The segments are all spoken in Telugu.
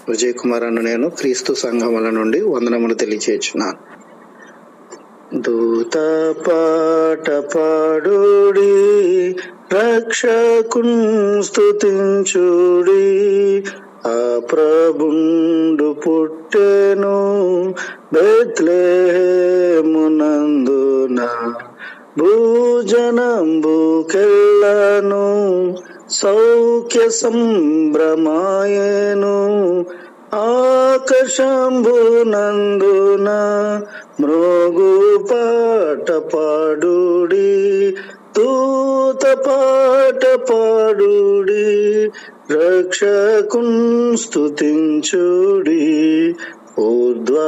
విజయ్ కుమార్ అను నేను క్రీస్తు సంఘముల నుండి వందనములు తెలియచేయుచున్నాను. దూత పాట పాడుడి, రక్షకున్ స్తుతించుడి. ఆ ప్రభుండు పుట్టెను బెత్లెహేమునందున, భూజనంబుకెల్లను సౌఖ్య సంభ్రమాయెను. ఆకాశంబునందున మ్రోగు పాట పాడుడి, దూత పాట పాడుడి, రక్షకున్ స్తుతించుడి. ఊర్ధ్వలోకమందున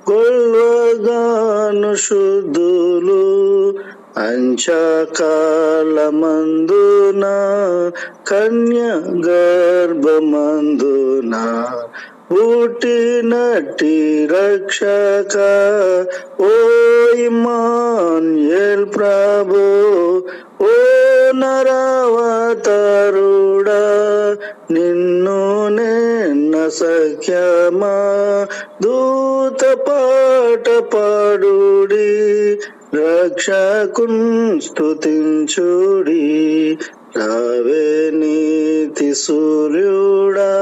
గొల్వగాను శుద్ధులు, అంచకాలమందున కన్య గర్భమందున పుట్టినట్టి రక్షక, ఓ ఇమ్మానుయేల్ ప్రభు, ఓ నరవతారుడా, నిన్ను నిన్న సఖ్యమా. దూత పాట పాడుడి, రక్షకున్ స్తుతించుడి. రావే నీతి సూర్యుడా,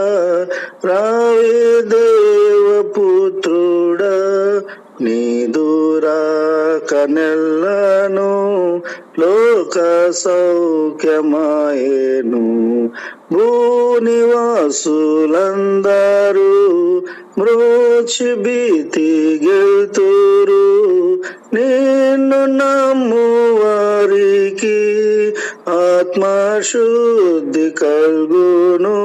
రావే దేవపుత్రుడా, నీదు రాకనెల్లను లోక సౌఖ్యమాయెను. భూనివాసులందరూ మ్రోచి భీతి గెల్తురు, నిన్ను నమ్ము వారికి ఆత్మశుద్ధి కల్గును.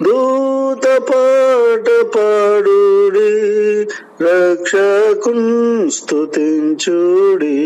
దూత పాట పాడుడి, రక్షకున్ స్తుతించుడి.